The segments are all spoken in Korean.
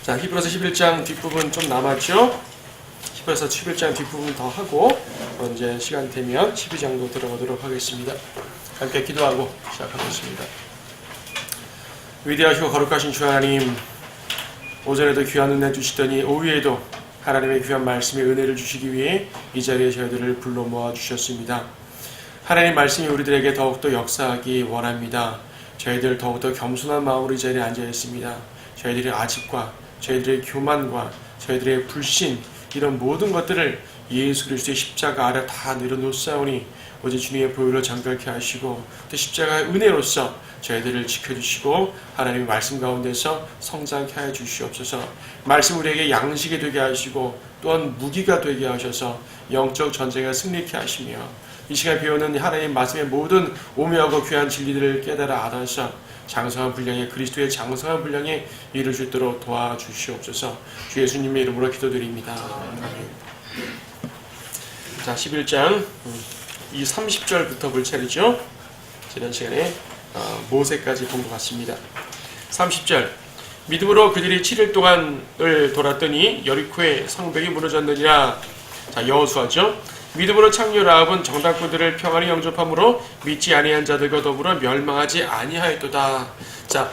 자, 히브리서 11장 뒷부분 좀 남았죠? 히브리서 11장 뒷부분 더 하고 이제 시간 되면 12장도 들어가도록 하겠습니다. 함께 기도하고 시작하겠습니다. 위대하시고 거룩하신 주 하나님, 오전에도 귀한 은혜 주시더니 오후에도 하나님의 귀한 말씀의 은혜를 주시기 위해 이 자리에 저희들을 불러 모아 주셨습니다. 하나님 말씀이 우리들에게 더욱더 역사하기 원합니다. 저희들 더욱더 겸손한 마음으로 이 자리에 앉아 있습니다. 저희들의 아집과 저희들의 교만과 저희들의 불신, 이런 모든 것들을 예수 그리스도의 십자가 아래 다 내려놓사오니 오직 주님의 보혈로 정결케 하시고 또 십자가의 은혜로서 저희들을 지켜주시고 하나님의 말씀 가운데서 성장케 하여 주시옵소서. 말씀 우리에게 양식이 되게 하시고 또한 무기가 되게 하셔서 영적 전쟁에 승리케 하시며 이 시간 배우는 하나님 말씀의 모든 오묘하고 귀한 진리들을 깨달아 알아서 장성한 분량에 그리스도의 장성한 분량에 이룰 수 있도록 도와주시옵소서. 주 예수님의 이름으로 기도드립니다. 아멘. 자, 11장 이 30절부터 볼 차례죠. 지난 시간에 모세까지 본 것 같습니다. 30절, 믿음으로 그들이 7일 동안을 돌았더니 여리코의 성벽이 무너졌느니라. 자, 여호수아죠. 믿음으로 창녀 라합은 정탐꾼들을 평안히 영접함으로 믿지 아니한 자들과 더불어 멸망하지 아니하였도다. 자,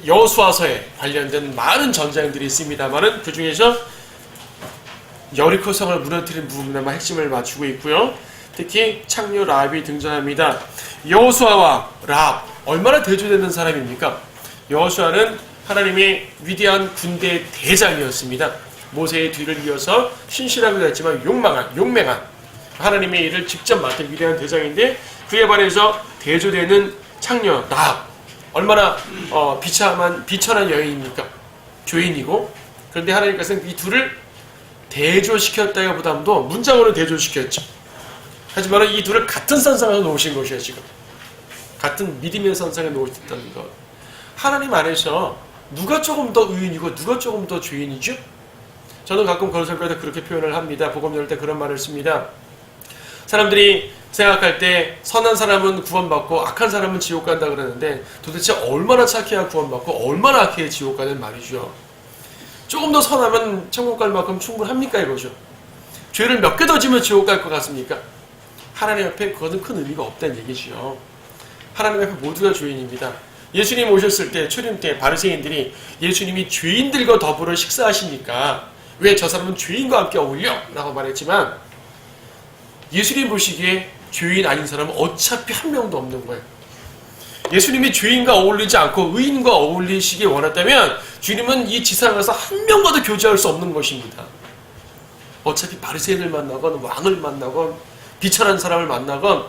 여호수아서에 관련된 많은 전장들이 있습니다만은 그 중에서 여리코 성을 무너뜨린 부분에만 핵심을 맞추고 있고요. 특히 창녀 라합이 등장합니다. 여호수아와 라합, 얼마나 대조되는 사람입니까? 여호수아는 하나님의 위대한 군대 대장이었습니다. 모세의 뒤를 이어서 신실하기도 했지만 용맹한 하나님의 일을 직접 맡은 위대한 대장인데, 그에 반해서 대조되는 창녀 라합, 얼마나 비천한 여인입니까? 죄인이고. 그런데 하나님께서는 이 둘을 대조시켰다기보다도 문장으로 대조시켰죠. 하지만 이 둘을 같은 선상에 놓으신 것이에요. 지금 같은 믿음의 선상에 놓으셨다는 것. 하나님 안에서 누가 조금 더 의인이고 누가 조금 더 죄인이죠? 저는 가끔 거룩할 때 그렇게 표현을 합니다. 복음 열 때 그런 말을 씁니다. 사람들이 생각할 때 선한 사람은 구원받고 악한 사람은 지옥 간다 그러는데, 도대체 얼마나 착해야 구원받고 얼마나 악해야 지옥 가는 말이죠. 조금 더 선하면 천국 갈 만큼 충분합니까 이거죠. 죄를 몇 개 더 지면 지옥 갈 것 같습니까? 하나님 앞에 그것은 큰 의미가 없다는 얘기죠. 하나님 앞에 모두가 죄인입니다. 예수님 오셨을 때, 초림 때 바리새인들이 예수님이 죄인들과 더불어 식사하시니까 왜 저 사람은 죄인과 함께 어울려? 라고 말했지만, 예수님 보시기에 죄인 아닌 사람은 어차피 한 명도 없는 거예요. 예수님이 죄인과 어울리지 않고 의인과 어울리시기 원했다면 주님은 이 지상에서 한 명과도 교제할 수 없는 것입니다. 어차피 바리새인을 만나건 왕을 만나건 비천한 사람을 만나건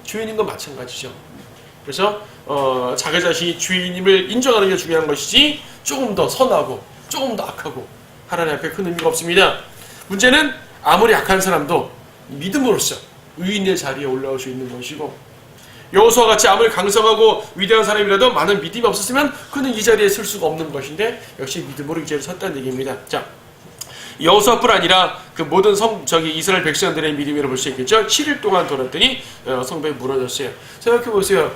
죄인인 건 마찬가지죠. 그래서 자기 자신이 죄인임을 인정하는 게 중요한 것이지, 조금 더 선하고 조금 더 악하고 하나님 앞에 큰 의미가 없습니다. 문제는 아무리 악한 사람도 믿음으로써 의인의 자리에 올라올 수 있는 것이고, 여호수아 같이 아무리 강성하고 위대한 사람이라도 많은 믿음이 없었으면 그는 이 자리에 설 수가 없는 것인데, 역시 믿음으로 이 자리에 섰다는 얘기입니다. 자, 여호수아뿐 아니라 그 모든 이스라엘 백성들의 믿음이라고 볼 수 있겠죠. 7일 동안 돌았더니 성벽이 무너졌어요. 생각해 보세요.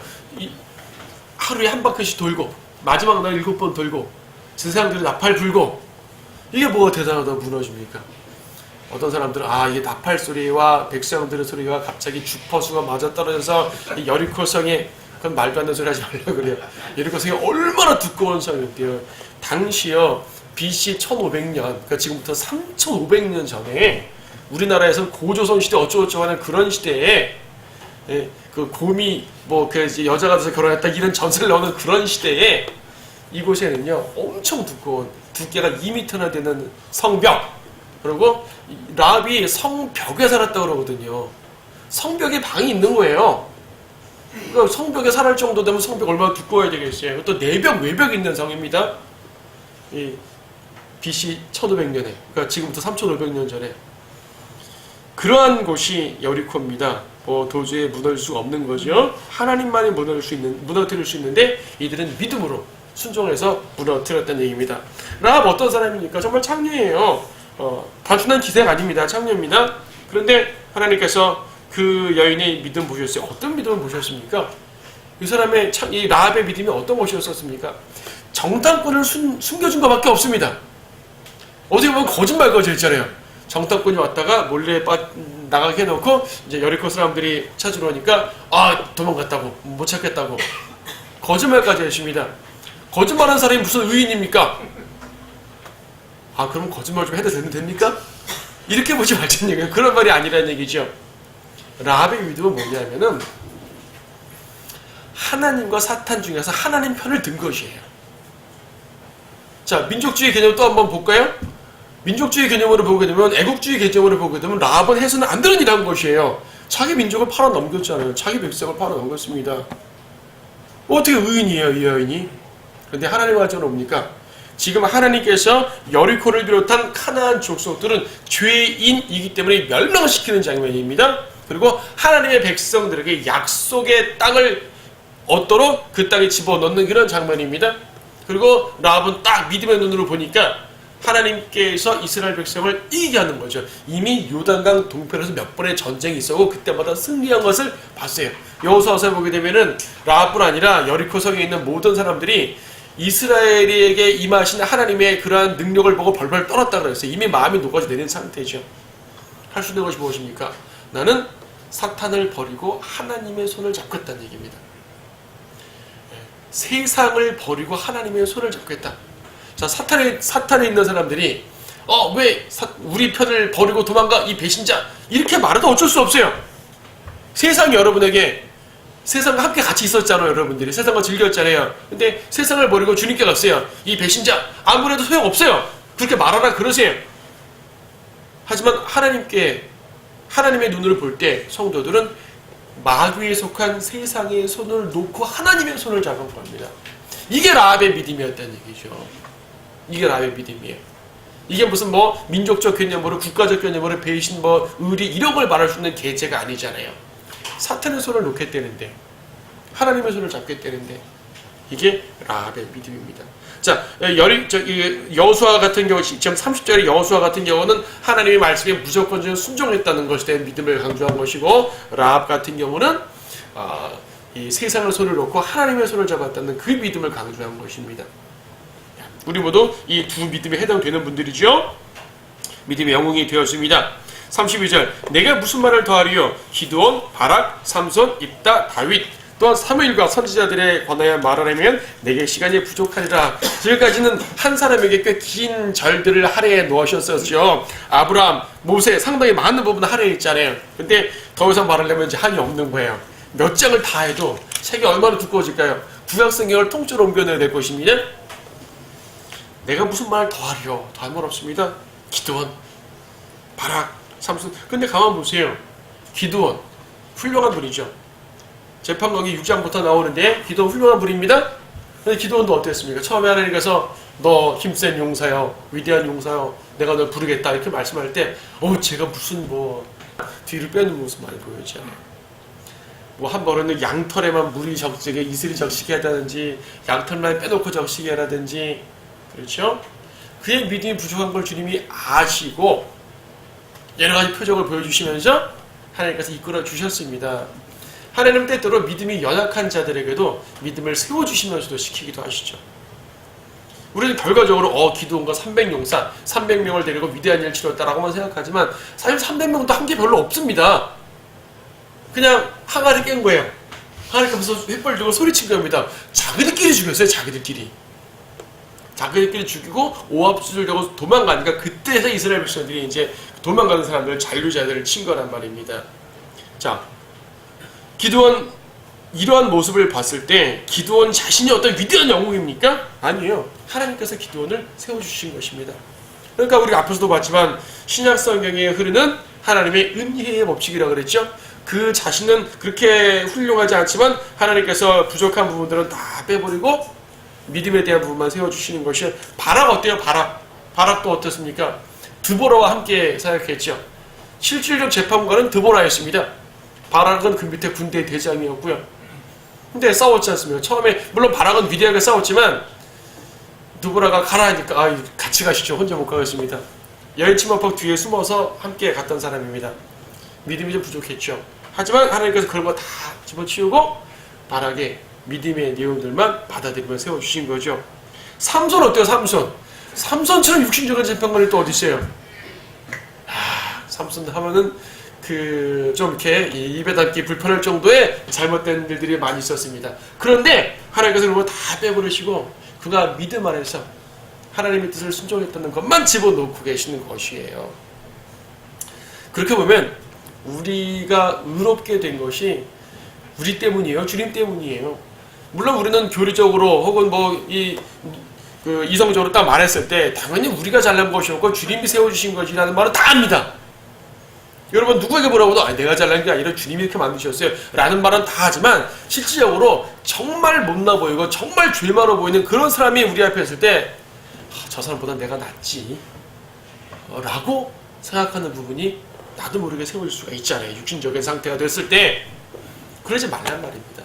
하루에 한 바퀴씩 돌고 마지막 날 7번 돌고 세상들이 나팔 불고, 이게 뭐가 대단하다고 무너집니까? 어떤 사람들은 이게 나팔 소리와 백성들의 소리가 갑자기 주파수가 맞아떨어져서 여리코 성에, 그건 말도 안 되는 소리 하지 말라고 그래요. 여리코 성이 얼마나 두꺼운 성이었대요. 당시요 BC 1500년, 그러니까 지금부터 3500년 전에 우리나라에서는 고조선 시대 어쩌고저쩌고 하는 그런 시대에, 그 곰이 그 여자가 돼서 결혼했다 이런 전설을 넣는 그런 시대에 이곳에는요 엄청 두꺼운, 두께가 2m나 되는 성벽, 그리고 라합이 성벽에 살았다고 그러거든요. 성벽에 방이 있는 거예요. 그러니까 성벽에 살할 정도 되면 성벽 얼마나 두꺼워야 되겠어요. 또 내벽, 외벽 있는 성입니다. 이 BC 1500년에, 그러니까 지금부터 3500년 전에. 그러한 곳이 여리코입니다. 도저히 무너질 수가 없는 거죠. 하나님만이 무너뜨릴 수 있는데 이들은 믿음으로 순종해서 무너뜨렸다는 얘기입니다. 라합 어떤 사람입니까? 정말 창녀예요. 단순한 기생 아닙니다. 창녀입니다. 그런데 하나님께서 그 여인의 믿음 보셨어요. 어떤 믿음을 보셨습니까? 이 사람의 이 라합의 믿음이 어떤 것이었습니까? 정탐꾼을 숨겨준 것밖에 없습니다. 어떻게 보면 거짓말 거져 있잖아요. 정탐꾼이 왔다가 몰래 나가게 해놓고 이제 여리코 사람들이 찾으러 오니까 도망갔다고, 못 찾겠다고 거짓말까지 하십니다. 거짓말하는 사람이 무슨 의인입니까? 그럼 거짓말 좀 해도 됩니까? 이렇게 보지 말자는 얘기예요. 그런 말이 아니라는 얘기죠. 라합의 믿음은 뭐냐면은 하나님과 사탄 중에서 하나님 편을 든 것이에요. 자, 민족주의 개념 또 한번 볼까요? 민족주의 개념으로 보게 되면, 애국주의 개념으로 보게 되면 라합은 해서는 안 되는 일한 것이에요. 자기 민족을 팔아 넘겼잖아요. 자기 백성을 팔아 넘겼습니다. 어떻게 의인이에요, 이 여인이? 그런데 하나님 말씀은 뭡니까? 지금 하나님께서 여리코를 비롯한 카나안 족속들은 죄인이기 때문에 멸망시키는 장면입니다. 그리고 하나님의 백성들에게 약속의 땅을 얻도록 그 땅에 집어넣는 그런 장면입니다. 그리고 라합은 딱 믿음의 눈으로 보니까 하나님께서 이스라엘 백성을 이기게 하는 거죠. 이미 요단강 동편에서 몇 번의 전쟁이 있었고 그때마다 승리한 것을 봤어요. 여호수아서에 보게 되면은 라합뿐 아니라 여리코 성에 있는 모든 사람들이 이스라엘에게 임하신 하나님의 그러한 능력을 보고 벌벌 떨었다고 그랬어요. 이미 마음이 녹아져 내린 상태죠. 할 수 있는 것이 무엇입니까? 나는 사탄을 버리고 하나님의 손을 잡겠다는 얘기입니다. 세상을 버리고 하나님의 손을 잡겠다. 자, 사탄에 있는 사람들이 왜 우리 편을 버리고 도망가 이 배신자 이렇게 말해도 어쩔 수 없어요. 세상이 여러분에게 세상과 함께 같이 있었잖아요. 여러분들이 세상과 즐겼잖아요. 근데 세상을 버리고 주님께 갔어요. 이 배신자 아무래도 소용없어요. 그렇게 말하라 그러세요. 하지만 하나님의 눈으로 볼 때 성도들은 마귀에 속한 세상의 손을 놓고 하나님의 손을 잡은 겁니다. 이게 라합의 믿음이었다는 얘기죠. 이게 라합의 믿음이에요. 이게 무슨 민족적 개념으로 국가적 개념으로 배신 의리 이런 걸 말할 수 있는 계제가 아니잖아요. 사탄의 손을 놓겠다는데 하나님의 손을 잡겠다는데 이게 라합의 믿음입니다. 자, 여호수아 같은 경우 지금 30절의 여호수아 같은 경우는 하나님의 말씀에 무조건적으로 순종했다는 것에 대한 믿음을 강조한 것이고 라합 같은 경우는 이 세상의 손을 놓고 하나님의 손을 잡았다는 그 믿음을 강조한 것입니다. 우리 모두 이 두 믿음에 해당되는 분들이죠. 믿음의 영웅이 되었습니다. 32절 내가 무슨 말을 더하리요? 기드온, 바락, 삼손, 입다, 다윗 또한 사무엘과 선지자들에 관하여 말하려면 내게 시간이 부족하리라. 지금까지는 한 사람에게 꽤 긴 절들을 할애해 놓으셨었죠. 아브라함, 모세 상당히 많은 부분을 할애했잖아요. 근데 더 이상 말하려면 이제 한이 없는 거예요. 몇 장을 다 해도 책이 얼마나 두꺼워질까요? 구약성경을 통째로 옮겨내야 될 것입니다. 내가 무슨 말을 더하리요? 더할 말 없습니다. 기드온, 바락, 삼손. 근데 가만 보세요. 기드온 훌륭한 분이죠. 재판관기 6장부터 나오는데 기드온 훌륭한 분입니다. 근데 기드온도 어땠습니까? 처음에 하나님께서 너 힘센 용사여, 위대한 용사여, 내가 널 부르겠다 이렇게 말씀할 때 제가 무슨 뒤를 빼는 모습 많이 보여지잖아요. 한 번은 양털에만 물이 적시게 이슬이 적시게 하다든지 양털만 빼놓고 적시게 하라든지 그렇죠? 그의 믿음이 부족한 걸 주님이 아시고 여러 가지 표적을 보여주시면서 하나님께서 이끌어 주셨습니다. 하나님 때때로 믿음이 연약한 자들에게도 믿음을 세워주시면서도 시키기도 하시죠. 우리는 결과적으로 기드온과 300용사 300명을 데리고 위대한 일을 치렀다라고만 생각하지만 사실 300명도 한 게 별로 없습니다. 그냥 항아리 깬 거예요. 항아리 깨면서 횃불 들고 소리친 겁니다. 자기들끼리 죽였어요. 자기들끼리 죽이고 오합수를 들고 도망가니까 그때서 이스라엘 백성들이 이제 도망가는 사람들 잔류자들을 친 거란 말입니다. 자, 기드온 이러한 모습을 봤을 때 기드온 자신이 어떤 위대한 영웅입니까? 아니에요. 하나님께서 기드온을 세워주신 것입니다. 그러니까 우리가 앞에서도 봤지만 신약 성경에 흐르는 하나님의 은혜의 법칙이라고 그랬죠. 그 자신은 그렇게 훌륭하지 않지만 하나님께서 부족한 부분들은 다 빼버리고 믿음에 대한 부분만 세워주시는 것이 바락 어때요? 바락도 어떻습니까? 드보라와 함께 사역했죠. 실질적 재판관은 드보라였습니다. 바락은 그 밑에 군대 대장이었고요. 근데 싸웠지 않습니까? 처음에 물론 바락은 위대하게 싸웠지만 드보라가 가라 하니까 같이 가시죠. 혼자 못 가겠습니다. 여인 치마법 뒤에 숨어서 함께 갔던 사람입니다. 믿음이 좀 부족했죠. 하지만 하나님께서 그런 거 다 집어치우고 바락의 믿음의 내용들만 받아들이며 세워주신 거죠. 삼손 어때요? 삼손처럼 육신적인 재판관이 또 어디 있어요? 삼손 하면은 좀 이렇게 입에 담기 불편할 정도의 잘못된 일들이 많이 있었습니다. 그런데 하나님께서 그걸 다 빼버리시고 그가 믿음 안에서 하나님의 뜻을 순종했다는 것만 집어넣고 계시는 것이에요. 그렇게 보면 우리가 의롭게 된 것이 우리 때문이에요? 주님 때문이에요? 물론 우리는 교리적으로 혹은 이성적으로 딱 말했을 때 당연히 우리가 잘난 것이었고 주님이 세워주신 것이라는 말은 다 압니다. 여러분 누구에게 뭐라고도 내가 잘난 게 아니라 주님이 이렇게 만드셨어요 라는 말은 다 하지만 실질적으로 정말 못나 보이고 정말 죄 많아 보이는 그런 사람이 우리 앞에 있을 때 저 사람보다 내가 낫지 라고 생각하는 부분이 나도 모르게 세워질 수가 있잖아요. 육신적인 상태가 됐을 때 그러지 말란 말입니다.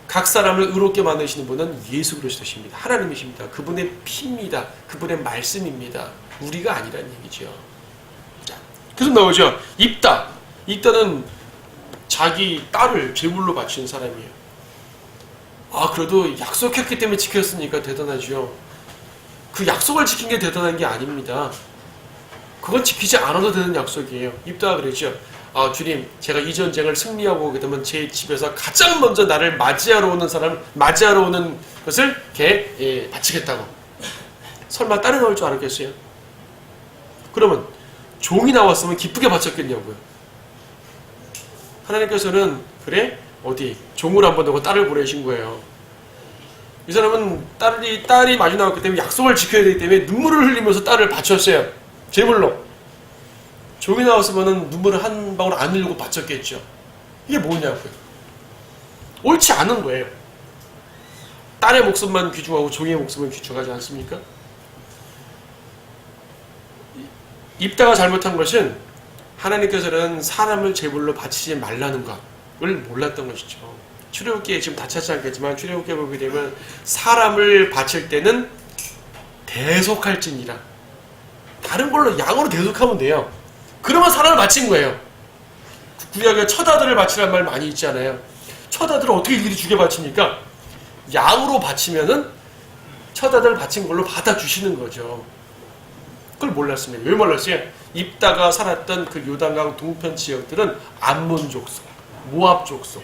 각 사람을 의롭게 만드시는 분은 예수 그리스도십니다. 하나님이십니다. 그분의 피입니다. 그분의 말씀입니다. 우리가 아니라는 얘기죠. 자, 계속 나오죠. 입다는 자기 딸을 제물로 바친 사람이에요. 그래도 약속했기 때문에 지켰으니까 대단하죠. 그 약속을 지킨 게 대단한 게 아닙니다. 그건 지키지 않아도 되는 약속이에요. 입다가 그랬죠. 주님, 제가 이 전쟁을 승리하고 오게 되면 제 집에서 가장 먼저 나를 맞이하러 오는 것을 바치겠다고. 설마 딸이 나올 줄 알았겠어요? 그러면 종이 나왔으면 기쁘게 바쳤겠냐고요. 하나님께서는 종을 안 보내고 딸을 보내신 거예요. 이 사람은 딸이 마주 나왔기 때문에 약속을 지켜야 되기 때문에 눈물을 흘리면서 딸을 바쳤어요. 제물로. 종이 나왔으면 눈물을 한 방울 안 흘리고 바쳤겠죠. 이게 뭐냐고요. 옳지 않은 거예요. 딸의 목숨만 귀중하고 종의 목숨은 귀중하지 않습니까? 입다가 잘못한 것은 하나님께서는 사람을 제물로 바치지 말라는 것을 몰랐던 것이죠. 출애굽기에 지금 다 찾지 않겠지만 출애굽기에 보게 되면 사람을 바칠 때는 대속할지니라. 다른 걸로 양으로 대속하면 돼요. 그러면 사람을 바친 거예요. 구약에 첫 아들을 바치라는 말 많이 있잖아요. 첫 아들을 어떻게 일일이 죽여 바칩니까? 양으로 바치면은 첫 아들 바친 걸로 받아주시는 거죠. 그걸 몰랐습니다. 왜 몰랐어요? 입다가 살았던 그 요단강 동편 지역들은 암몬 족속, 모압 족속,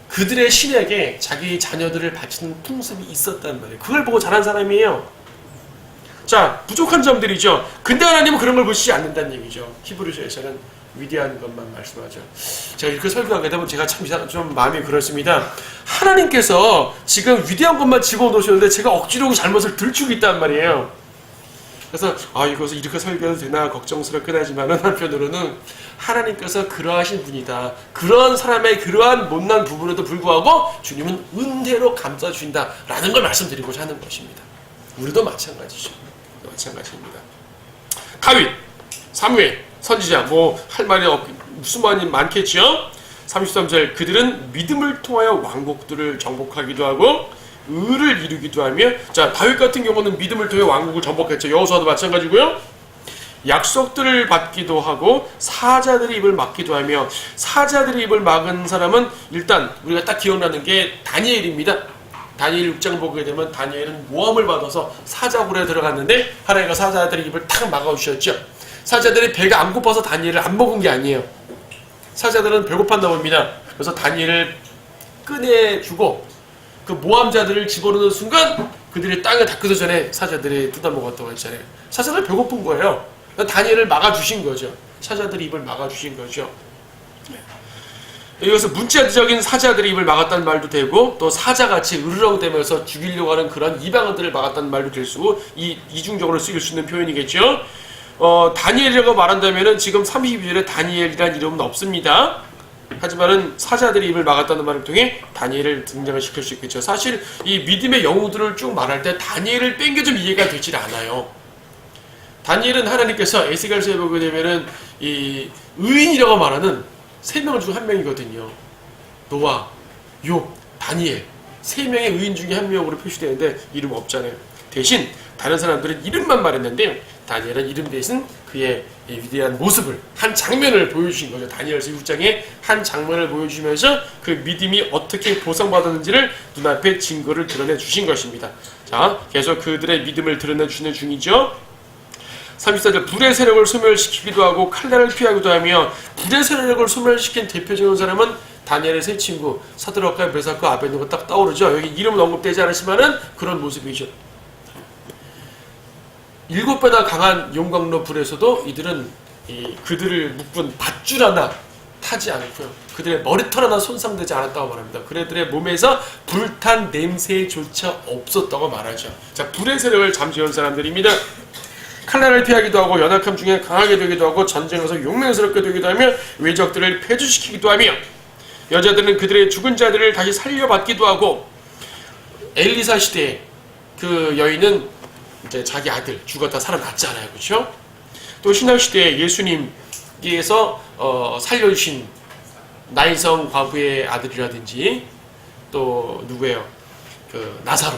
그들의 신에게 자기 자녀들을 바치는 풍습이 있었단 말이에요. 그걸 보고 자란 사람이에요. 자, 부족한 점들이죠. 근데 하나님은 그런 걸 보시지 않는다는 얘기죠. 히브리서에서는 위대한 것만 말씀하죠. 제가 이렇게 설교하게 되면 제가 좀 마음이 그렇습니다. 하나님께서 지금 위대한 것만 집어넣으셨는데 제가 억지로 잘못을 들추고 있단 말이에요. 그래서 이것을 이렇게 설교해도 되나 걱정스럽긴 하지만 한편으로는 하나님께서 그러하신 분이다. 그런 사람의 그러한 못난 부분에도 불구하고 주님은 은혜로 감싸주신다 라는 걸 말씀드리고자 하는 것입니다. 우리도 마찬가지죠. 마찬가지입니다. 다윗, 사무엘, 선지자 할 말이 무슨 말이 많겠죠. 33절 그들은 믿음을 통하여 왕국들을 정복하기도 하고 의를 이루기도 하며, 자, 다윗 같은 경우는 믿음을 통해 왕국을 정복했죠. 여호수아도 마찬가지고요. 약속들을 받기도 하고 사자들의 입을 막기도 하며, 사자들의 입을 막은 사람은 일단 우리가 딱 기억나는 게 다니엘입니다. 다니엘 6장 보게 되면 다니엘은 모함을 받아서 사자굴에 들어갔는데 하나님과 사자들의 입을 탁 막아주셨죠. 사자들이 배가 안 고파서 다니엘을 안 먹은 게 아니에요. 사자들은 배고팠나 봅니다. 그래서 다니엘을 꺼내주고 그 모함자들을 집어넣는 순간 그들이 땅에 닿기도 전에 사자들이 뜯어먹었다고 했잖아요. 사자들 배고픈 거예요. 다니엘을 막아주신 거죠. 사자들의 입을 막아주신 거죠. 여기서 문자적인 사자들의 입을 막았다는 말도 되고, 또 사자같이 으르렁대면서 죽이려고 하는 그런 이방인들을 막았다는 말도 될 수, 이중적으로 쓰일 수 있는 표현이겠죠. 다니엘이라고 말한다면은 지금 32절에 다니엘이라는 이름은 없습니다. 하지만은 사자들의 입을 막았다는 말을 통해 다니엘을 등장을 시킬 수 있겠죠. 사실 이 믿음의 영웅들을 쭉 말할 때 다니엘을 뺀 게 좀 이해가 되질 않아요. 다니엘은 하나님께서 에스겔서에 보게 되면은 이 의인이라고 말하는 3명 중 1명이거든요. 노아, 욥, 다니엘. 세 명의 의인 중에 한 명으로 표시되는데 이름 없잖아요. 대신 다른 사람들은 이름만 말했는데요. 다니엘은 이름 대신 그의 위대한 모습을, 한 장면을 보여주신 거죠. 다니엘서 6장에 한 장면을 보여주면서 그 믿음이 어떻게 보상받았는지를 눈앞에 증거를 드러내 주신 것입니다. 자, 계속 그들의 믿음을 드러내 주는 중이죠. 34절, 불의 세력을 소멸시키기도 하고 칼날을 피하기도 하며, 불의 세력을 소멸시킨 대표적인 사람은 다니엘의 세 친구 사드락과 메삭과 아벳느고가 딱 떠오르죠. 여기 이름은 언급되지 않으시면은 그런 모습이죠. 7배나 강한 용광로 불에서도 이들은 그들을 묶은 밧줄 하나 타지 않고요. 그들의 머리털 하나 손상되지 않았다고 말합니다. 그들의 몸에서 불탄 냄새조차 없었다고 말하죠. 자, 불의 세력을 잠재운 사람들입니다. 칼날을 피하기도 하고 연약함 중에 강하게 되기도 하고 전쟁에서 용맹스럽게 되기도 하며 외적들을 폐주시키기도 하며, 여자들은 그들의 죽은 자들을 다시 살려받기도 하고, 엘리사 시대에 그 여인은 이제 자기 아들 죽었다 살아났잖아요. 그렇죠? 또 신약 시대에 예수님께서 살려주신 나인성 과부의 아들이라든지, 또 누구예요? 그 나사로,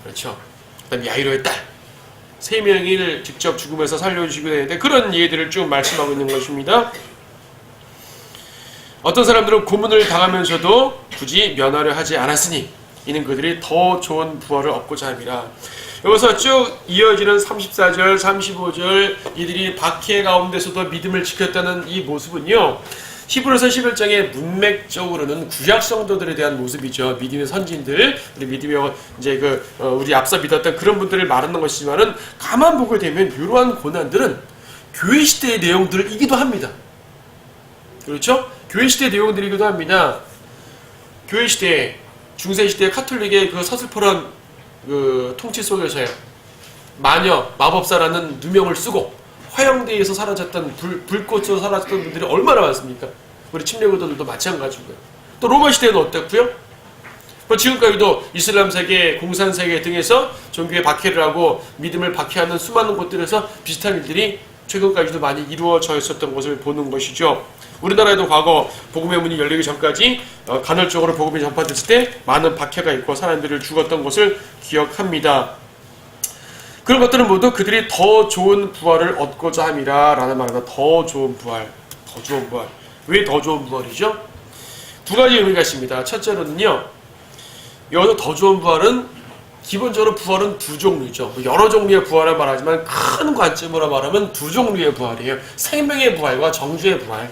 그렇죠? 그다음 야이로의 딸, 세 명을 직접 죽음에서 살려주시게 되는데, 그런 예들을 쭉 말씀하고 있는 것입니다. 어떤 사람들은 고문을 당하면서도 굳이 면허를 하지 않았으니 이는 그들이 더 좋은 부활을 얻고자 함이라. 여기서 쭉 이어지는 34절, 35절, 이들이 박해 가운데서도 믿음을 지켰다는 이 모습은요, 히브리서 11장의 문맥적으로는 구약 성도들에 대한 모습이죠. 믿음의 선진들, 우리 믿음의 이제 우리 앞서 믿었던 그런 분들을 말하는 것이지만은, 가만 보게 되면 이러한 고난들은 교회 시대의 내용들이기도 합니다. 그렇죠? 교회 시대의 내용들이기도 합니다. 교회 시대, 중세 시대 카톨릭의 그 서슬퍼런 그 통치 속에서요, 마녀, 마법사라는 누명을 쓰고 화영대에서 사라졌던 불꽃으로 사라졌던 분들이 얼마나 많습니까? 우리 침례교도들도 마찬가지고요. 또 로마 시대는 어땠고요? 지금까지도 이슬람 세계, 공산 세계 등에서 종교에 박해를 하고 믿음을 박해하는 수많은 곳들에서 비슷한 일들이 최근까지도 많이 이루어져 있었던 것을 보는 것이죠. 우리나라에도 과거 복음의 문이 열리기 전까지 간헐적으로 복음이 전파됐을 때 많은 박해가 있고 사람들이 죽었던 것을 기억합니다. 그런 것들은 모두 그들이 더 좋은 부활을 얻고자 함이라 라는 말입니다. 더 좋은 부활, 더 좋은 부활. 왜 더 좋은 부활이죠? 두 가지 의미가 있습니다. 첫째로는요, 여기서 더 좋은 부활은 기본적으로 부활은 두 종류죠. 여러 종류의 부활을 말하지만 큰 관점으로 말하면 두 종류의 부활이에요. 생명의 부활과 정죄의 부활.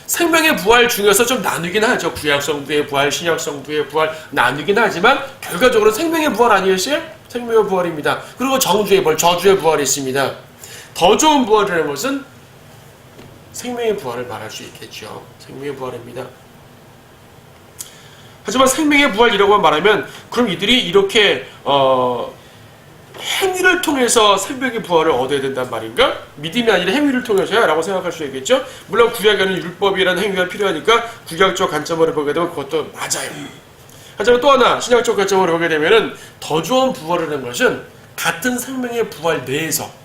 생명의 부활 중에서 좀 나누긴 하죠. 구약성도의 부활, 신약성도의 부활 나누긴 하지만 결과적으로 생명의 부활 아니었어요? 생명의 부활입니다. 그리고 정주의 부활, 저주의 부활이 있습니다. 더 좋은 부활이라는 것은 생명의 부활을 말할 수 있겠죠. 생명의 부활입니다. 하지만 생명의 부활이라고 말하면 그럼 이들이 이렇게 행위를 통해서 생명의 부활을 얻어야 된단 말인가? 믿음이 아니라 행위를 통해서야 라고 생각할 수 있겠죠. 물론 구약에는 율법이라는 행위가 필요하니까 구약적 관점으로 보게 되면 그것도 맞아요. 하지만 또 하나 신약적 관점으로 보게 되면은 더 좋은 부활이라는 것은 같은 생명의 부활 내에서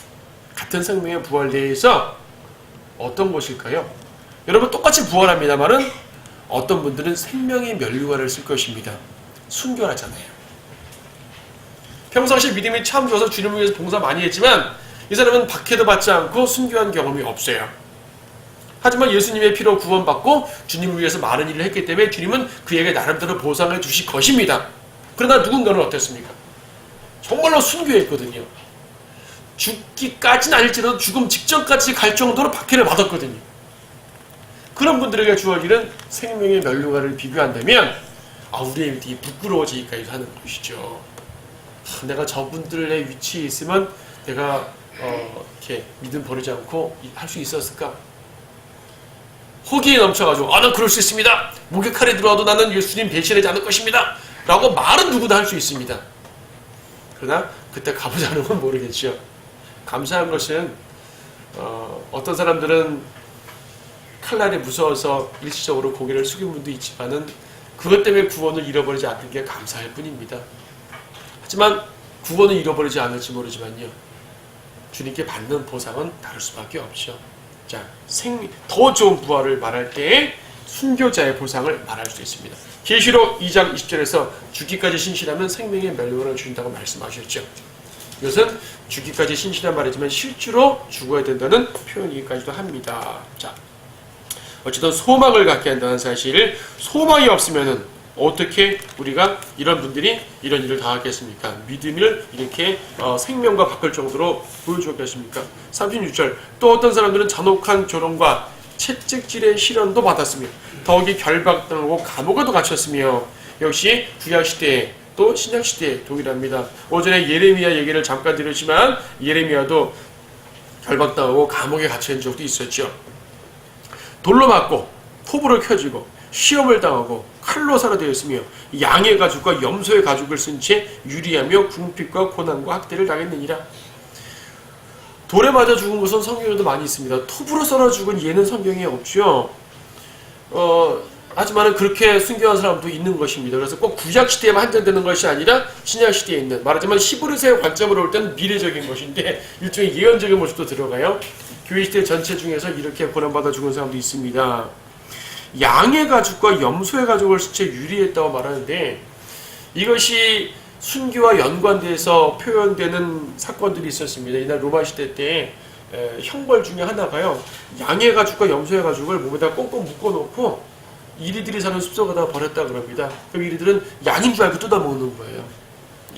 어떤 것일까요? 여러분 똑같이 부활합니다만은 어떤 분들은 생명의 면류관을 쓸 것입니다. 순결하잖아요. 평상시 믿음이 참 좋아서 주님을 위해서 봉사 많이 했지만 이 사람은 박해도 받지 않고 순교한 경험이 없어요. 하지만 예수님의 피로 구원받고 주님을 위해서 많은 일을 했기 때문에 주님은 그에게 나름대로 보상을 주실 것입니다. 그러나 누군가는 어땠습니까? 정말로 순교했거든요. 죽기까지는 아닐지라도 죽음 직전까지 갈 정도로 박해를 받았거든요. 그런 분들에게 주어지는 생명의 면류관을 비교한다면 우리의 믿음이 부끄러워지기까지 하는 것이죠. 내가 저분들의 위치에 있으면 내가 이렇게 믿음 버리지 않고 할 수 있었을까? 호기에 넘쳐가지고 난 그럴 수 있습니다. 목에 칼이 들어와도 나는 예수님 배신하지 않을 것입니다. 라고 말은 누구나 할 수 있습니다. 그러나 그때 가보지 않으면 모르겠죠. 감사한 것은 어떤 사람들은 칼날이 무서워서 일시적으로 고개를 숙인 분도 있지만은 그것 때문에 구원을 잃어버리지 않는 게 감사할 뿐입니다. 하지만 구원을 잃어버리지 않을지 모르지만요, 주님께 받는 보상은 다를 수밖에 없죠. 자, 더 좋은 부활을 말할 때 순교자의 보상을 말할 수 있습니다. 계시록 2장 20절에서 죽기까지 신실하면 생명의 멸류관을 주신다고 말씀하셨죠. 이것은 죽기까지 신실한 말이지만 실제로 죽어야 된다는 표현이기까지도 합니다. 자, 어쨌든 소망을 갖게 한다는 사실, 소망이 없으면은 어떻게 우리가 이런 분들이 이런 일을 당하겠습니까? 믿음을 이렇게 생명과 바꿀 정도로 보여주었겠습니까? 36절, 또 어떤 사람들은 잔혹한 조롱과 채찍질의 시련도 받았으며 더욱이 결박당하고 감옥에도 갇혔으며, 역시 구약시대에 또 신약시대에 동일합니다. 오전에 예레미야 얘기를 잠깐 드렸지만 예레미야도 결박당하고 감옥에 갇힌 적도 있었죠. 돌로 맞고 포부를 켜지고 시험을 당하고 칼로 살아되었으며 양의 가죽과 염소의 가죽을 쓴 채 유리하며 궁핍과 고난과 학대를 당했느니라. 돌에 맞아 죽은 것은 성경에도 많이 있습니다. 톱으로 썰어 죽은 예는 성경에 없죠. 하지만 그렇게 순교한 사람도 있는 것입니다. 그래서 꼭 구약시대에만 한정되는 것이 아니라 신약시대에 있는, 말하자면 히브리서의 관점으로 볼 때는 미래적인 것인데 일종의 예언적인 모습도 들어가요. 교회시대 전체 중에서 이렇게 고난받아 죽은 사람도 있습니다. 양의 가죽과 염소의 가죽을 진짜 유리했다고 말하는데, 이것이 순교와 연관돼서 표현되는 사건들이 있었습니다. 이날 로마 시대 때 형벌 중에 하나가요, 양의 가죽과 염소의 가죽을 몸에다 꽁꽁 묶어놓고 이리들이 사는 숲속에다 버렸다 그럽니다. 그럼 이리들은 양인 줄 알고 뜯어먹는 거예요.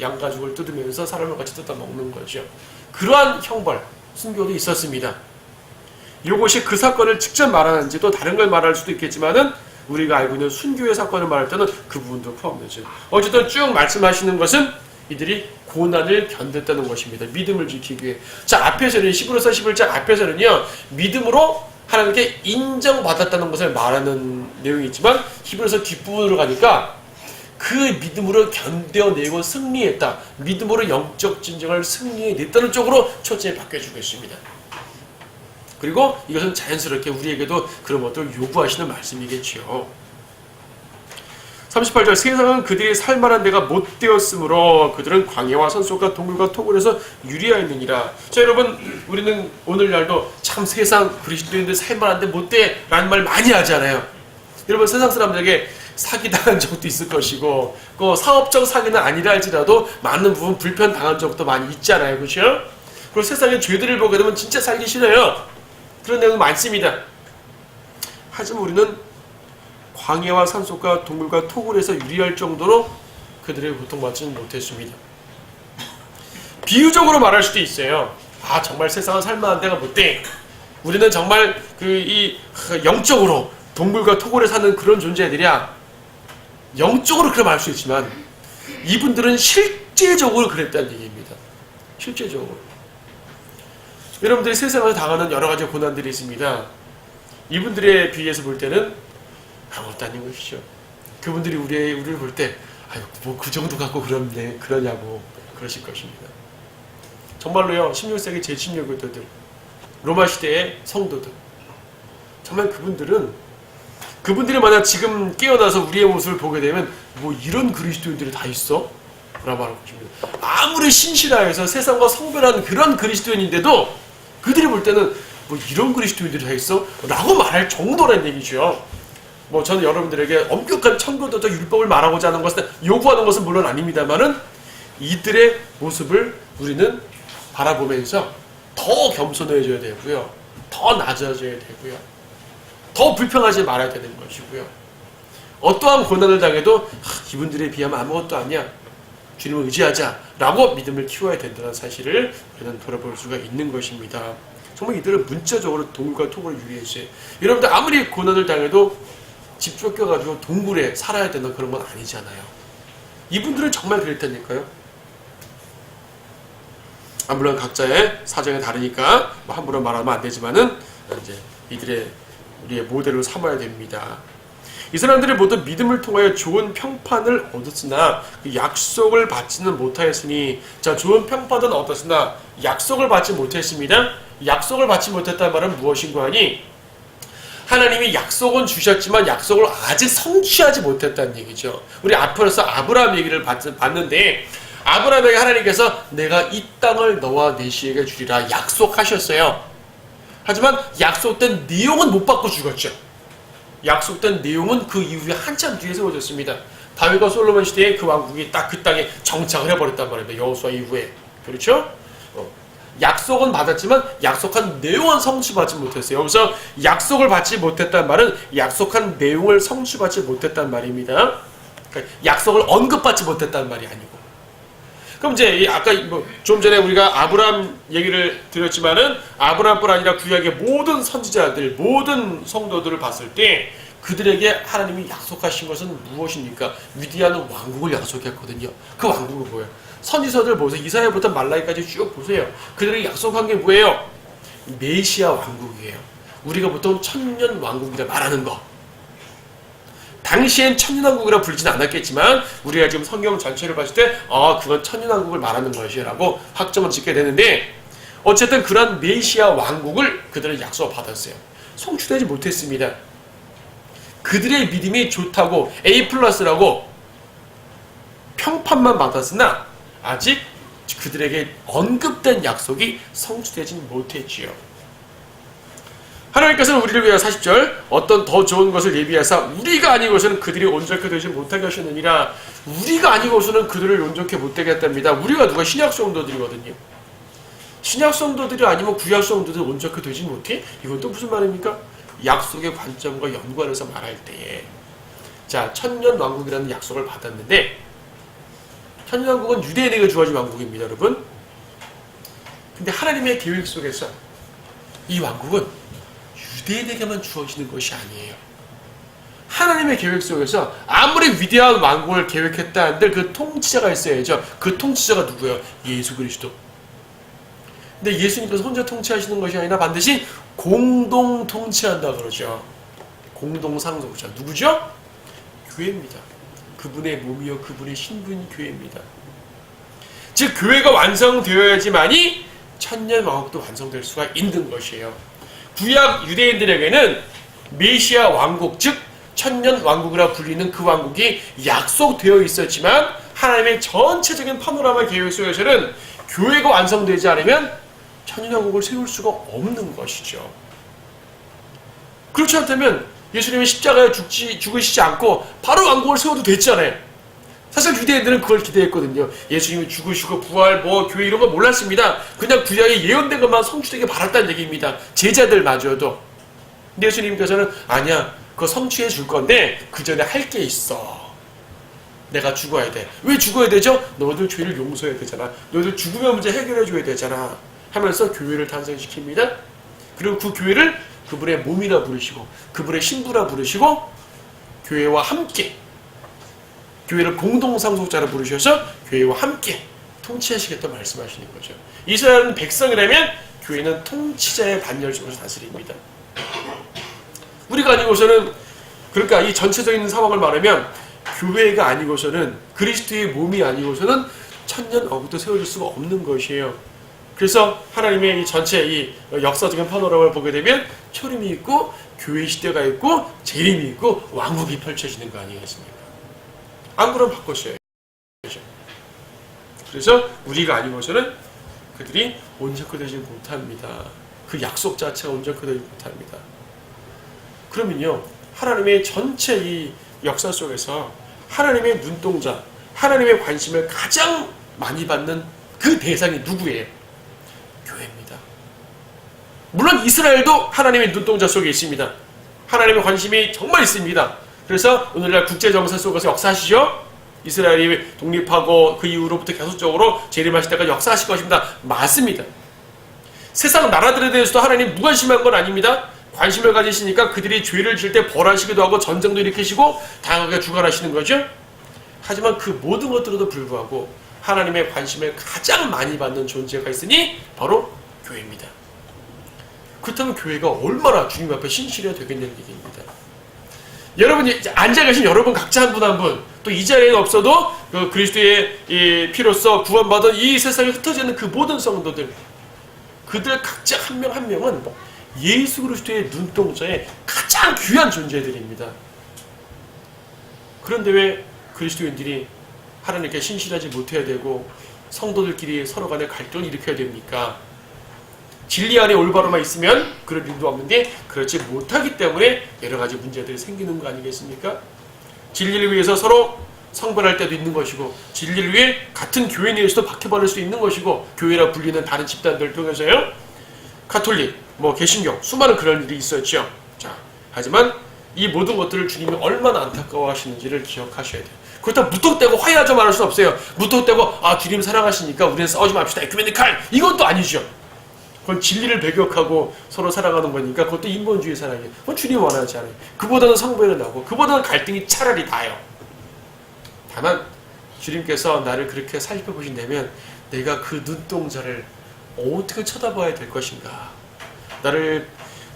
양 가죽을 뜯으면서 사람을 같이 뜯어먹는 거죠. 그러한 형벌, 순교도 있었습니다. 이것이 그 사건을 직접 말하는지 또 다른 걸 말할 수도 있겠지만은 우리가 알고 있는 순교의 사건을 말할 때는 그 부분도 포함되죠. 어쨌든 쭉 말씀하시는 것은 이들이 고난을 견뎠다는 것입니다. 믿음을 지키기 위해. 자, 앞에서는 히브리서 11장 앞에서는요, 믿음으로 하나님께 인정받았다는 것을 말하는 내용이 있지만 히브리서 뒷부분으로 가니까 그 믿음으로 견뎌내고 승리했다, 믿음으로 영적 진정을 승리해냈다는 쪽으로 초점이 바뀌어주고 있습니다. 그리고 이것은 자연스럽게 우리에게도 그런 것들을 요구하시는 말씀이겠지요. 38절, 세상은 그들이 살만한 데가 못 되었으므로 그들은 광야와 산속과 동굴과 토굴에서 유리하였느니라. 자, 여러분, 우리는 오늘날도 참 세상 그리스도인들 살만한 데 못 돼 라는 말 많이 하잖아요. 여러분, 세상 사람들에게 사기당한 적도 있을 것이고, 사업적 사기는 아니라 할지라도 많은 부분 불편당한 적도 많이 있잖아요. 그렇죠? 그리고 세상의 죄들을 보게 되면 진짜 살기 싫어요. 그런 내용 많습니다. 하지만 우리는 광야와 산속과 동굴과 토굴에서 유리할 정도로 그들의 고통받지는 못했습니다. 비유적으로 말할 수도 있어요. 아, 정말 세상은 살만한 데가 못돼. 우리는 정말 영적으로 동굴과 토굴에 사는 그런 존재들이야. 영적으로 그렇게 말할 수 있지만 이분들은 실제적으로 그랬다는 얘기입니다. 실제적으로. 여러분들이 세상에서 당하는 여러 가지 고난들이 있습니다. 이분들에 비해서 볼 때는 아무것도 아닌 것이죠. 그분들이 우리를 볼 때, 아유, 뭐 그 정도 갖고 그러냐고 그러실 것입니다. 정말로요, 16세기 제16교도들, 로마 시대의 성도들, 정말 그분들이 만약 지금 깨어나서 우리의 모습을 보게 되면 뭐 이런 그리스도인들이 다 있어? 라고 말하는 것입니다. 아무리 신실하여서 세상과 성별한 그런 그리스도인인데도 그들이 볼 때는 뭐 이런 그리스도인들이 다 있어? 라고 말할 정도란 얘기죠. 뭐 저는 여러분들에게 엄격한 천국도적 율법을 말하고자 하는 것은, 요구하는 것은 물론 아닙니다만은 이들의 모습을 우리는 바라보면서 더 겸손해져야 되고요, 더 낮아져야 되고요, 더 불평하지 말아야 되는 것이고요, 어떠한 고난을 당해도 이분들에 비하면 아무것도 아니야, 주님을 의지하자라고 믿음을 키워야 된다는 사실을 우리는 돌아볼 수가 있는 것입니다. 정말 이들은 문자적으로 동굴과 토굴을 유리했어요. 여러분들 아무리 고난을 당해도 집 쫓겨가지고 동굴에 살아야 되는 그런 건 아니잖아요. 이분들은 정말 그랬다니까요. 물론 각자의 사정이 다르니까 뭐 함부로 말하면 안 되지만은 이제 우리의 모델로 삼아야 됩니다. 이 사람들이 모두 믿음을 통하여 좋은 평판을 얻었으나 그 약속을 받지는 못하였으니, 자, 좋은 평판은 얻었으나 약속을 받지 못했습니다. 약속을 받지 못했다는 말은 무엇인가 하니, 하나님이 약속은 주셨지만 약속을 아직 성취하지 못했다는 얘기죠. 우리 앞에서 아브라함 얘기를 봤는데, 아브라함에게 하나님께서 내가 이 땅을 너와 네 씨에게 주리라 약속하셨어요. 하지만 약속된 내용은 못 받고 죽었죠. 약속된 내용은 그 이후에 한참 뒤에 세워졌습니다. 다윗과 솔로몬 시대에 그 왕국이 딱 그 땅에 정착을 해버렸단 말입니다. 여호수아 이후에. 그렇죠? 약속은 받았지만 약속한 내용은 성취받지 못했어요. 여기서 약속을 받지 못했단 말은 약속한 내용을 성취받지 못했단 말입니다. 그러니까 약속을 언급받지 못했단 말이 아니고. 그럼 이제 아까 좀 전에 우리가 아브라함 얘기를 드렸지만은 아브라함뿐 아니라 구약의 모든 선지자들, 모든 성도들을 봤을 때 그들에게 하나님이 약속하신 것은 무엇입니까? 위대한 왕국을 약속했거든요. 그 왕국은 뭐예요? 선지서들 보세요. 이사야부터 말라기까지 쭉 보세요. 그들에게 약속한 게 뭐예요? 메시아 왕국이에요. 우리가 보통 천년 왕국이라 말하는 거. 당시엔 천년왕국이라 불리진 않았겠지만 우리가 지금 성경 전체를 봤을 때 그건 천년왕국을 말하는 것이라고 확정을 짓게 되는데 어쨌든 그런 메시아 왕국을 그들은 약속받았어요. 성취되지 못했습니다. 그들의 믿음이 좋다고 A+라고 평판만 받았으나 아직 그들에게 언급된 약속이 성취되지 못했지요. 하나님께서는 우리를 위하여 40절 어떤 더 좋은 것을 예비하사 우리가 아니고서는 그들이 온전케 되지 못하게 하셨느니라. 우리가 아니고서는 그들을 온전케 못되게 했답니다. 우리가 누가 신약 성도들이거든요. 신약 성도들이 아니면 구약 성도들이 온전케 되지 못해? 이건 또 무슨 말입니까? 약속의 관점과 연관해서 말할 때에 자, 천년왕국이라는 약속을 받았는데 천년왕국은 유대인에게 주어진 왕국입니다. 여러분. 근데 하나님의 계획 속에서 이 왕국은 유대인에게만 주어지는 것이 아니에요. 하나님의 계획 속에서 아무리 위대한 왕국을 계획했다 한들 그 통치자가 있어야죠. 그 통치자가 누구예요? 예수 그리스도. 근데 예수님께서 혼자 통치하시는 것이 아니라 반드시 공동 통치한다 그러죠. 공동 상속자. 누구죠? 교회입니다. 그분의 몸이요 그분의 신분이 교회입니다. 즉 교회가 완성되어야지만이 천년 왕국도 완성될 수가 있는 것이에요. 구약 유대인들에게는 메시아 왕국, 즉 천년 왕국이라 불리는 그 왕국이 약속되어 있었지만 하나님의 전체적인 파노라마 계획 속에서는 교회가 완성되지 않으면 천년 왕국을 세울 수가 없는 것이죠. 그렇지 않다면 예수님이 십자가에 죽으시지 않고 바로 왕국을 세워도 됐잖아요. 사실 유대인들은 그걸 기대했거든요. 예수님이 죽으시고 부활, 교회 이런 거 몰랐습니다. 그냥 구약에 예언된 것만 성취되게 바랐다는 얘기입니다. 제자들마저도. 근데 예수님께서는 아니야, 그거 성취해 줄 건데 그 전에 할 게 있어. 내가 죽어야 돼. 왜 죽어야 되죠? 너희들 죄를 용서해야 되잖아. 너희들 죽으면 문제 해결해 줘야 되잖아. 하면서 교회를 탄생시킵니다. 그리고 그 교회를 그분의 몸이라 부르시고 그분의 신부라 부르시고 교회와 함께 교회를 공동상속자로 부르셔서 교회와 함께 통치하시겠다 말씀하시는 거죠. 이스라엘은 백성이라면 교회는 통치자의 반열 속에서 다스립니다. 우리가 아니고서는 그러니까 이 전체적인 상황을 말하면 교회가 아니고서는 그리스도의 몸이 아니고서는 천년 왕국도 세워질 수가 없는 것이에요. 그래서 하나님의 이 전체 이 역사적인 파노라마를 보게 되면 초림이 있고 교회 시대가 있고 재림이 있고 왕국이 펼쳐지는 거 아니겠습니까? 안 그러면 바꿔셔야죠. 그래서 우리가 아니고서는 그들이 온전케 되지 못합니다. 그 약속 자체가 온전케 되지 못합니다. 그러면요, 하나님의 전체 이 역사 속에서 하나님의 눈동자, 하나님의 관심을 가장 많이 받는 그 대상이 누구예요? 교회입니다. 물론 이스라엘도 하나님의 눈동자 속에 있습니다. 하나님의 관심이 정말 있습니다. 그래서 오늘날 국제정세 속에서 역사하시죠? 이스라엘이 독립하고 그 이후로부터 계속적으로 재림하실 때까지 역사하실 것입니다. 맞습니다. 세상 나라들에 대해서도 하나님 무관심한 건 아닙니다. 관심을 가지시니까 그들이 죄를 지을 때 벌하시기도 하고 전쟁도 일으키시고 다양하게 주관하시는 거죠. 하지만 그 모든 것들에도 불구하고 하나님의 관심을 가장 많이 받는 존재가 있으니 바로 교회입니다. 그렇다면 교회가 얼마나 주님 앞에 신실해야 되겠냐는 얘기입니다. 여러분, 앉아 계신 여러분 각자 한 분 한 분, 또 이 자리에 없어도 그 그리스도의 피로써 구원받은 이 세상에 흩어져 있는 그 모든 성도들, 그들 각자 한 명 한 명은 예수 그리스도의 눈동자에 가장 귀한 존재들입니다. 그런데 왜 그리스도인들이 하나님께 신실하지 못해야 되고 성도들끼리 서로 간에 갈등을 일으켜야 됩니까? 진리 안에 올바로만 있으면 그럴 일도 없는데 그렇지 못하기 때문에 여러 가지 문제들이 생기는 거 아니겠습니까? 진리를 위해서 서로 성불할 때도 있는 것이고 진리를 위해 같은 교회 내에서도 박해받을 수 있는 것이고 교회라 불리는 다른 집단들을 통해서요. 가톨릭, 개신교 수많은 그런 일이 있었죠. 자, 하지만 이 모든 것들을 주님이 얼마나 안타까워하시는지를 기억하셔야 돼요. 그렇다고 무턱대고 화해하자 말할 수 없어요. 무턱대고 주님 사랑하시니까 우리는 싸우지 맙시다. 에큐메니칼 이건 또 아니죠. 그건 진리를 배격하고 서로 살아가는 거니까 그것도 인본주의 사랑이에요. 그건 주님 원하지 않아요. 그보다는 성배는 나고 그보다는 갈등이 차라리 나요. 다만 주님께서 나를 그렇게 살펴보신다면 내가 그 눈동자를 어떻게 쳐다봐야 될 것인가. 나를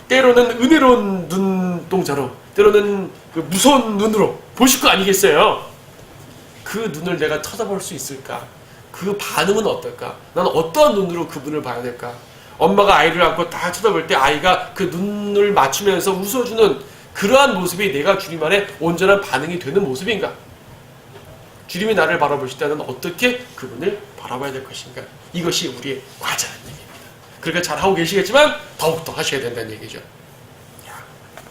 때로는 은혜로운 눈동자로 때로는 그 무서운 눈으로 보실 거 아니겠어요? 그 눈을 내가 쳐다볼 수 있을까? 그 반응은 어떨까? 나는 어떠한 눈으로 그분을 봐야 될까? 엄마가 아이를 안고 딱 쳐다볼 때 아이가 그 눈을 맞추면서 웃어주는 그러한 모습이 내가 주님 안에 온전한 반응이 되는 모습인가? 주님이 나를 바라보실 때는 어떻게 그분을 바라봐야 될 것인가? 이것이 우리의 과제라는 얘기입니다. 그러니까 잘하고 계시겠지만 더욱더 하셔야 된다는 얘기죠.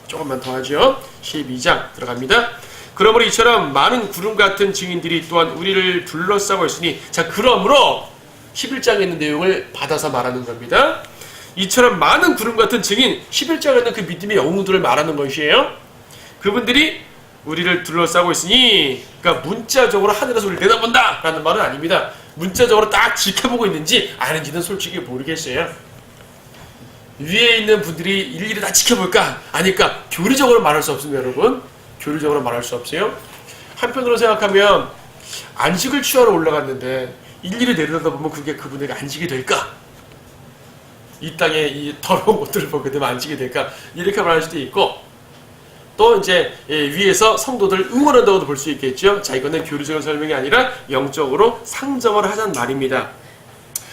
조금만 더 하죠. 12장 들어갑니다. 그러므로 이처럼 많은 구름 같은 증인들이 또한 우리를 둘러싸고 있으니 자 그러므로 11장에 있는 내용을 받아서 말하는 겁니다. 이처럼 많은 구름 같은 증인 11장에 있는 그 믿음의 영웅들을 말하는 것이에요. 그분들이 우리를 둘러싸고 있으니 그러니까 문자적으로 하늘에서 우리를 내다본다 라는 말은 아닙니다. 문자적으로 딱 지켜보고 있는지 아닌지는 솔직히 모르겠어요. 위에 있는 분들이 일일이 다 지켜볼까? 아니까 교리적으로 말할 수 없습니다. 여러분 교리적으로 말할 수 없어요. 한편으로 생각하면 안식을 취하러 올라갔는데 일일이 내려다보면 그게 그분에게 안식이 될까? 이 땅에 이 더러운 것들을 보게 되면 안식이 될까? 이렇게 말할 수도 있고 또 이제 위에서 성도들을 응원한다고도 볼 수 있겠죠. 자 이거는 교리적인 설명이 아니라 영적으로 상정을 하자는 말입니다.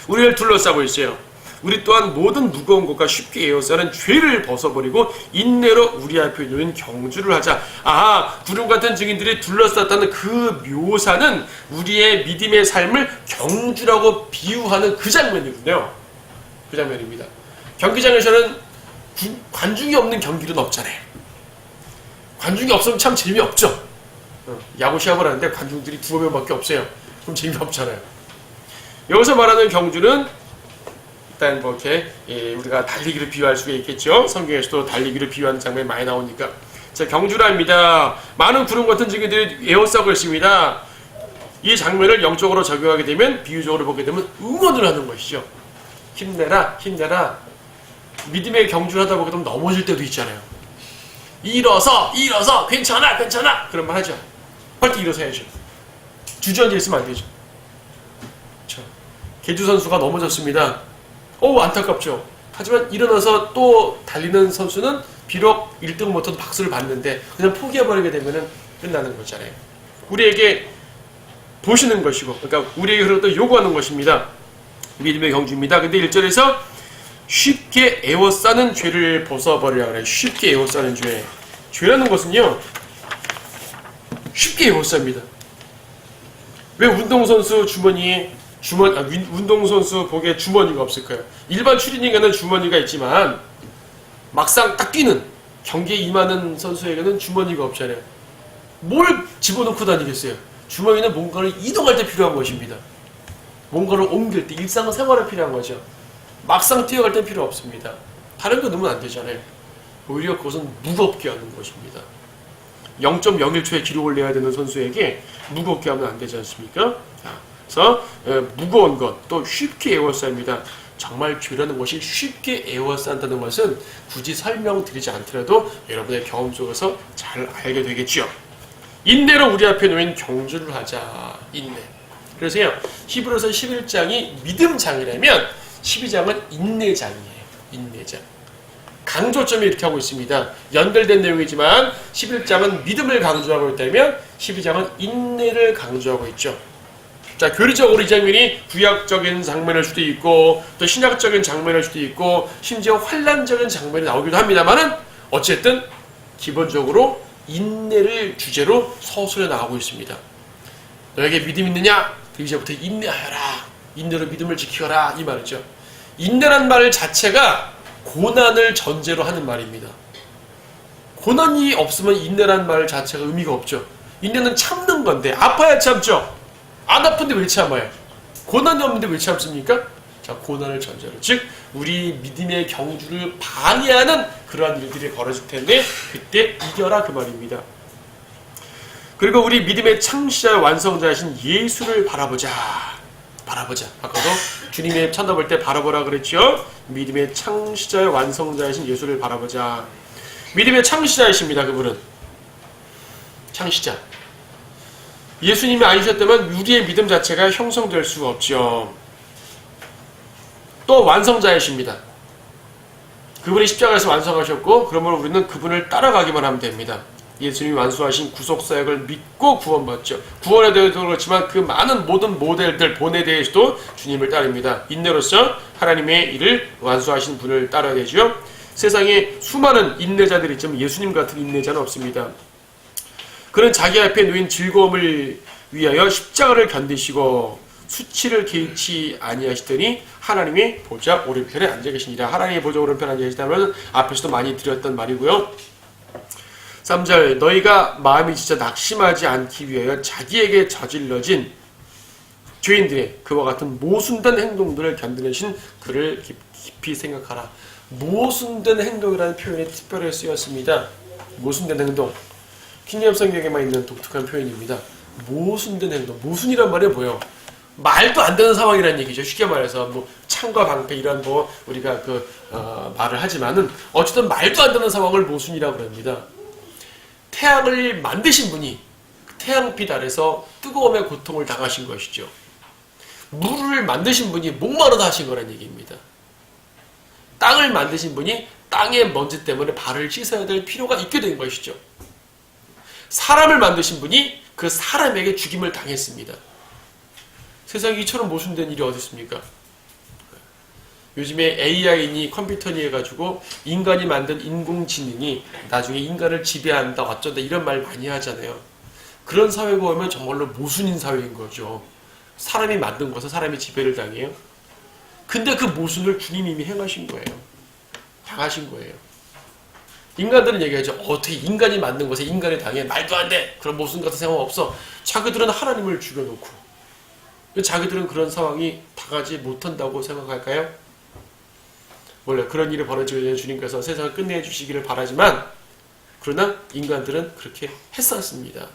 우리를 둘러싸고 있어요. 우리 또한 모든 무거운 것과 쉽게 에워싸는 죄를 벗어버리고 인내로 우리 앞에 놓인 경주를 하자. 구름 같은 증인들이 둘러쌌다는 그 묘사는 우리의 믿음의 삶을 경주라고 비유하는 그 장면이군요. 그 장면입니다. 경기장에서는 관중이 없는 경기는 없잖아요. 관중이 없으면 참 재미없죠. 야구 시합을 하는데 관중들이 2명밖에 없어요. 그럼 재미없잖아요. 여기서 말하는 경주는 일단 이렇게 우리가 달리기를 비유할 수가 있겠죠. 성경에서도 달리기를 비유하는 장면이 많이 나오니까. 자, 경주랍니다. 많은 구름 같은 증인들이 에워싸고 있습니다. 이 장면을 영적으로 적용하게 되면 비유적으로 보게 되면 응원을 하는 것이죠. 힘내라 힘내라. 믿음의 경주를 하다 보게 되면 넘어질 때도 있잖아요. 일어서 괜찮아 그런 말 하죠. 빨리 일어서야죠. 주저앉아 있으면 안 되죠. 그렇죠. 계주 선수가 넘어졌습니다. 안타깝죠. 하지만 일어나서 또 달리는 선수는 비록 1등 못해도 박수를 받는데 그냥 포기해버리게 되면 끝나는 거잖아요. 우리에게 보시는 것이고 그러니까 우리에게 그것도 요구하는 것입니다. 믿음의 경주입니다. 근데 1절에서 쉽게 에워싸는 죄를 벗어버리라 그래요. 쉽게 에워싸는 죄. 죄라는 것은요. 쉽게 에워쌉니다. 왜 운동선수 주머니에 운동선수 복에 주머니가 없을까요? 일반 추리닝에는 주머니가 있지만 막상 딱 뛰는 경기에 임하는 선수에게는 주머니가 없잖아요. 뭘 집어넣고 다니겠어요? 주머니는 뭔가를 이동할 때 필요한 것입니다. 뭔가를 옮길 때 일상생활에 필요한 거죠. 막상 뛰어갈 땐 필요 없습니다. 다른 거 넣으면 안 되잖아요. 오히려 그것은 무겁게 하는 것입니다. 0.01초에 기록을 내야 되는 선수에게 무겁게 하면 안 되지 않습니까? 그래서 무거운 것, 또 쉽게 에워쌉니다. 정말 죄라는 것이 쉽게 에워싼다는 것은 굳이 설명드리지 않더라도 여러분의 경험 속에서 잘 알게 되겠죠. 인내로 우리 앞에 놓인 경주를 하자. 인내. 그래서요. 히브리서 11장이 믿음장이라면 12장은 인내장이에요. 인내장. 강조점이 이렇게 하고 있습니다. 연결된 내용이지만 11장은 믿음을 강조하고 있다면 12장은 인내를 강조하고 있죠. 자, 교리적으로 이 장면이 구약적인 장면일 수도 있고 또 신약적인 장면일 수도 있고 심지어 환란적인 장면이 나오기도 합니다만은 어쨌든 기본적으로 인내를 주제로 서술에 나가고 있습니다. 너에게 믿음 있느냐? 이제부터 인내하여라. 인내로 믿음을 지켜라. 이 말이죠. 인내란 말 자체가 고난을 전제로 하는 말입니다. 고난이 없으면 인내란 말 자체가 의미가 없죠. 인내는 참는 건데 아파야 참죠. 안 아픈데 왜 참아요? 고난이 없는데 왜 참습니까? 자, 고난을 전제로, 즉 우리 믿음의 경주를 방해하는 그러한 일들이 벌어질 텐데 그때 이겨라 그 말입니다. 그리고 우리 믿음의 창시자 완성자이신 예수를 바라보자. 아까도 주님의 쳐다볼 때 바라보라 그랬죠. 믿음의 창시자의 완성자이신 예수를 바라보자. 믿음의 창시자이십니다. 그분은 창시자. 예수님이 아니셨다면 우리의 믿음 자체가 형성될 수가 없죠. 또 완성자이십니다. 그분이 십자가에서 완성하셨고 그러므로 우리는 그분을 따라가기만 하면 됩니다. 예수님이 완수하신 구속사역을 믿고 구원받죠. 구원에 대해서도 그렇지만 그 많은 모든 모델들, 본에 대해서도 주님을 따릅니다. 인내로서 하나님의 일을 완수하신 분을 따라야 되죠. 세상에 수많은 인내자들이 있지만 예수님 같은 인내자는 없습니다. 그는 자기 앞에 놓인 즐거움을 위하여 십자가를 견디시고 수치를 개의치 아니하시더니 하나님의 보좌 오른편에 앉아 계시니라. 하나님의 보좌 오른편에 앉아 계시다면 앞에서도 많이 드렸던 말이고요. 3절 너희가 마음이 진짜 낙심하지 않기 위하여 자기에게 저질러진 죄인들의 그와 같은 모순된 행동들을 견뎌내신 그를 깊이 생각하라. 모순된 행동이라는 표현이 특별히 쓰였습니다. 모순된 행동. 킹제임스 성경에만 있는 독특한 표현입니다. 모순된 행동. 모순이란 말이 뭐예요? 말도 안 되는 상황이라는 얘기죠. 쉽게 말해서 뭐 창과 방패 이런 뭐 우리가 말을 하지만은 어쨌든 말도 안 되는 상황을 모순이라고 합니다. 태양을 만드신 분이 태양빛 아래서 뜨거움의 고통을 당하신 것이죠. 물을 만드신 분이 목마르다 하신 거란 얘기입니다. 땅을 만드신 분이 땅의 먼지 때문에 발을 씻어야 될 필요가 있게 된 것이죠. 사람을 만드신 분이 그 사람에게 죽임을 당했습니다. 세상에 이처럼 모순된 일이 어디 있습니까? 요즘에 AI니 컴퓨터니 해가지고 인간이 만든 인공지능이 나중에 인간을 지배한다 어쩐다 이런 말 많이 하잖아요. 그런 사회가 오면 정말로 모순인 사회인 거죠. 사람이 만든 것을 사람이 지배를 당해요. 근데 그 모순을 주님이 이미 행하신 거예요. 당하신 거예요. 인간들은 얘기하죠. 어떻게 인간이 만든 것에 인간이 당해? 말도 안 돼. 그런 모순 같은 상황 없어. 자기들은 하나님을 죽여놓고 자기들은 그런 상황이 당하지 못한다고 생각할까요? 원래 그런 일이 벌어지기 전에 주님께서 세상을 끝내주시기를 바라지만 그러나 인간들은 그렇게 했었습니다.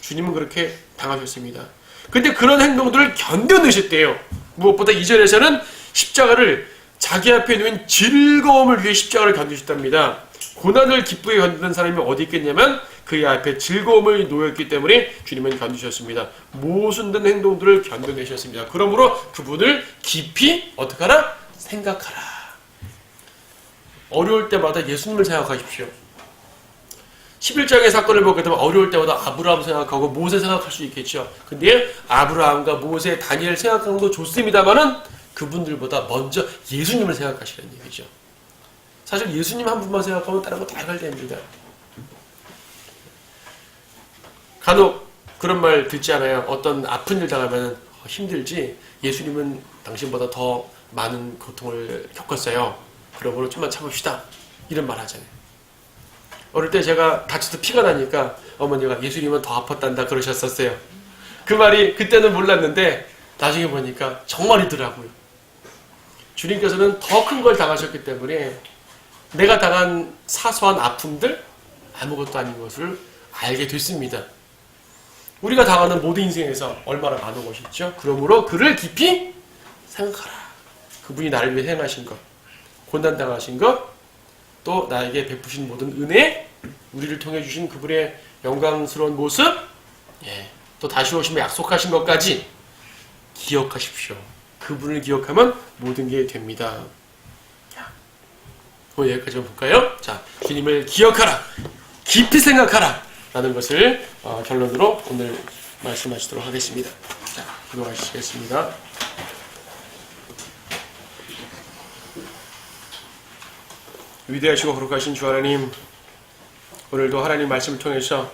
주님은 그렇게 당하셨습니다. 근데 그런 행동들을 견뎌내셨대요. 무엇보다 2절에서는 십자가를 자기 앞에 놓인 즐거움을 위해 십자가를 견디셨답니다. 고난을 기쁘게 견디는 사람이 어디 있겠냐면 그의 앞에 즐거움을 놓였기 때문에 주님은 견디셨습니다. 모순된 행동들을 견뎌내셨습니다. 그러므로 그분을 깊이 어떻게 하라? 생각하라. 어려울 때마다 예수님을 생각하십시오. 11장의 사건을 보게 되면 어려울 때마다 아브라함 생각하고 모세 생각할 수 있겠죠. 근데 아브라함과 모세, 다니엘 생각하는 것도 좋습니다만은 그분들보다 먼저 예수님을 생각하시라는 얘기죠. 사실 예수님 한 분만 생각하면 다른 거 다 해결됩니다. 간혹 그런 말 듣지 않아요? 어떤 아픈 일 당하면 힘들지 예수님은 당신보다 더 많은 고통을 겪었어요. 그러므로 좀만 참읍시다. 이런 말 하잖아요. 어릴 때 제가 다쳐서 피가 나니까 어머니가 예수님은 더 아팠단다 그러셨었어요. 그 말이 그때는 몰랐는데 나중에 보니까 정말이더라고요. 주님께서는 더 큰 걸 당하셨기 때문에 내가 당한 사소한 아픔들 아무것도 아닌 것을 알게 됐습니다. 우리가 당하는 모든 인생에서 얼마나 많은 것이 있죠. 그러므로 그를 깊이 생각하라. 그분이 나를 위해 행하신 것, 고난당하신 것, 또 나에게 베푸신 모든 은혜, 우리를 통해 주신 그분의 영광스러운 모습, 또 다시 오시면 약속하신 것까지 기억하십시오. 그분을 기억하면 모든 게 됩니다. 오늘 여기까지 볼까요? 자, 주님을 기억하라, 깊이 생각하라 라는 것을 결론으로 오늘 말씀하시도록 하겠습니다. 자, 기도하시겠습니다. 위대하시고 거룩하신 주 하나님, 오늘도 하나님 말씀을 통해서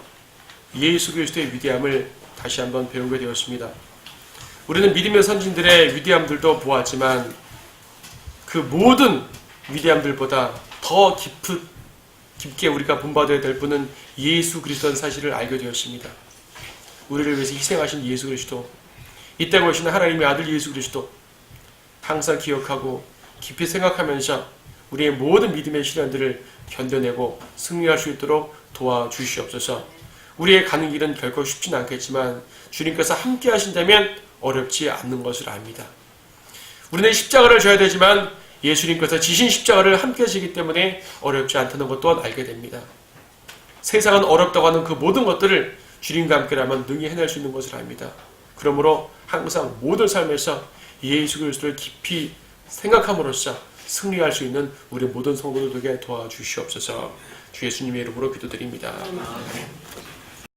예수 그리스도의 위대함을 다시 한번 배우게 되었습니다. 우리는 믿음의 선진들의 위대함들도 보았지만 그 모든 위대함들보다 더 깊게 우리가 본받아야 될 분은 예수 그리스도라는 사실을 알게 되었습니다. 우리를 위해서 희생하신 예수 그리스도, 이 땅에 오신 하나님의 아들 예수 그리스도 항상 기억하고 깊이 생각하면서 우리의 모든 믿음의 시련들을 견뎌내고 승리할 수 있도록 도와주시옵소서. 우리의 가는 길은 결코 쉽지는 않겠지만 주님께서 함께 하신다면 어렵지 않는 것을 압니다. 우리는 십자가를 져야 되지만 예수님께서 지신 십자가를 함께 지기 때문에 어렵지 않다는 것 또한 알게 됩니다. 세상은 어렵다고 하는 그 모든 것들을 주님과 함께라면 능히 해낼 수 있는 것을 압니다. 그러므로 항상 모든 삶에서 예수 그리스도를 깊이 생각함으로써 승리할 수 있는 우리 모든 성도들 되게 도와주시옵소서. 주 예수님의 이름으로 기도드립니다.